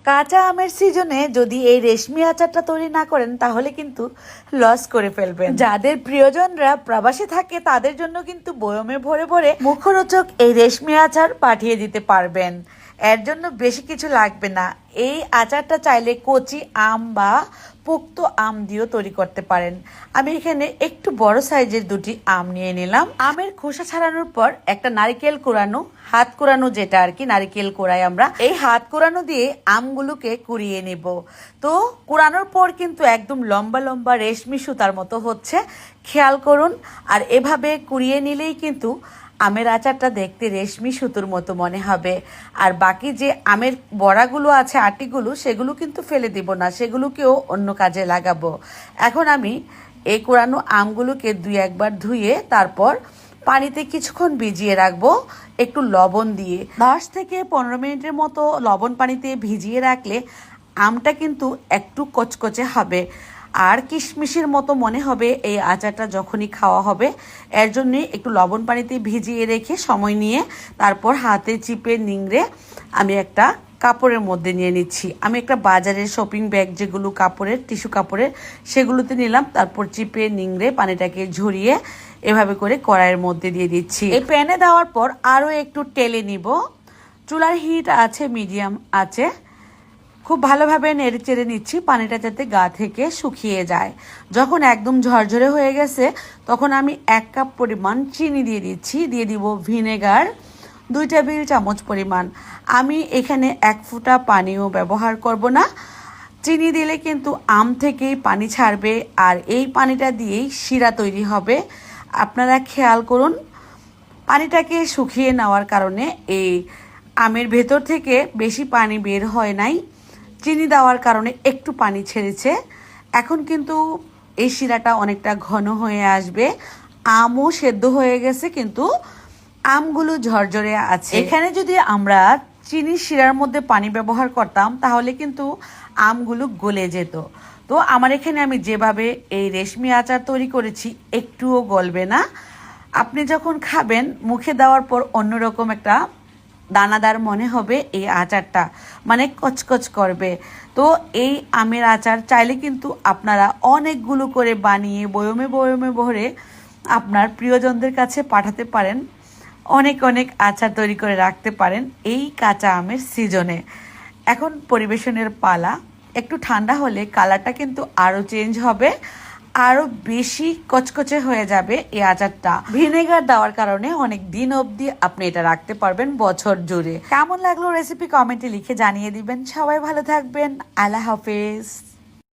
কাঁচা আমের সিজনে যদি এই রেশমি আচারটা তৈরি না করেন তাহলে কিন্তু লস করে ফেলবেন। যাদের প্রিয়জনরা প্রবাসে থাকে তাদের জন্য কিন্তু বয়মে ভরে ভরে মুখরোচক এই রেশমি আচার পাঠিয়ে দিতে পারবেন। এর জন্য বেশি কিছু লাগবে না। এই আচারটা চাইলে কচি আম বা পোক্ত আম দিয়েও তৈরি করতে পারেন। আমি এখানে একটু বড় সাইজের দুটি আম নিয়ে নিলাম। আমের খোসা ছাড়ানোর পর একটা নারিকেল কোরানো, হাত কোরানো যেটা আর কি নারিকেল কোরাই আমরা, এই হাত কোরানো দিয়ে আমগুলোকে কুড়িয়ে নিব। তো কুড়ানোর পর কিন্তু একদম লম্বা লম্বা রেশমি সুতার মতো হচ্ছে, খেয়াল করুন। আর এভাবে কুড়িয়ে নিলেই কিন্তু আমের আচারটা দেখতে রেশমি সুতোর মতো মনে হবে। আর বাকি যে আমের বড়াগুলো আছে, আটিগুলো, সেগুলো কিন্তু ফেলে দিব না, সেগুলোকেও অন্য কাজে লাগাবো। এখন আমি এই কোরানো আমগুলোকে 2-1 বার ধুয়ে তারপর পানিতে কিছুক্ষণ ভিজিয়ে রাখবো একটু লবণ দিয়ে। 10 থেকে 15 মিনিটের মতো লবণ পানিতে ভিজিয়ে রাখলে আমটা কিন্তু একটু কচকচে হবে আর কিশমিশের মতো মনে হবে এই আচারটা যখনই খাওয়া হবে। এর জন্যে একটু লবণ পানিতে ভিজিয়ে রেখে সময় নিয়ে তারপর হাতে চিপে নিংড়ে আমি একটা কাপড়ের মধ্যে নিয়ে নিচ্ছি। আমি একটা বাজারের শপিং ব্যাগ যেগুলো কাপড়ের, টিস্যু কাপড়ের, সেগুলোতে নিলাম। তারপর চিপে নিংড়ে পানিটাকে ঝরিয়ে এভাবে করে কড়াইয়ের মধ্যে দিয়ে দিচ্ছি। এই প্যানে দেওয়ার পর আরও একটু টেলে নিব। চুলার হিট আছে মিডিয়াম আছে, খুব ভালোভাবে নেড়ে চেড়ে নিচ্ছি পানিটা যাতে গা থেকে শুকিয়ে যায়। যখন একদম ঝরঝরে হয়ে গেছে তখন আমি 1 কাপ পরিমাণ চিনি দিয়ে দিচ্ছি। দিয়ে দিব ভিনেগার 2 টেবিল চামচ পরিমাণ। আমি এখানে 1 ফোঁটা পানিও ব্যবহার করব না। চিনি দিলে কিন্তু আম থেকেই পানি ছাড়বে আর এই পানিটা দিয়েই শিরা তৈরি হবে। আপনারা খেয়াল করুন, পানিটাকে শুকিয়ে নেওয়ার কারণে এই আমের ভেতর থেকে বেশি পানি বের হয় নাই, চিনি দেওয়ার কারণে একটু পানি ছেড়েছে। এখন কিন্তু এই শিরাটা অনেকটা ঘন হয়ে আসবে। আমও সেদ্ধ হয়ে গেছে কিন্তু আমগুলো ঝরঝরে আছে। এখানে যদি আমরা চিনির শিরার মধ্যে পানি ব্যবহার করতাম তাহলে কিন্তু আমগুলো গলে যেত। তো আমার এখানে আমি যেভাবে এই রেশমি আচার তৈরি করেছি একটুও গলবে না। আপনি যখন খাবেন মুখে দেওয়ার পর অন্যরকম একটা দানাদার মনে হবে এই আচারটা, মানে কচকচ করবে। তো এই আমের আচার চাইলে কিন্তু আপনারা অনেকগুলো করে বানিয়ে বয়মে বয়মে ভরে আপনার প্রিয়জনদের কাছে পাঠাতে পারেন। অনেক অনেক আচার তৈরি করে রাখতে পারেন এই কাঁচা আমের সিজনে। এখন পরিবেশনের পালা। একটু ঠান্ডা হলে কালারটা কিন্তু আরও চেঞ্জ হবে, আরো বেশি কচকচে হয়ে যাবে এই আচারটা। ভিনেগার দেওয়ার কারণে অনেক দিন অবধি আপনি এটা রাখতে পারবেন, বছর জুড়ে। কেমন লাগলো রেসিপি কমেন্টে লিখে জানিয়ে দিবেন। সবাই ভালো থাকবেন। আল্লাহ হাফেজ।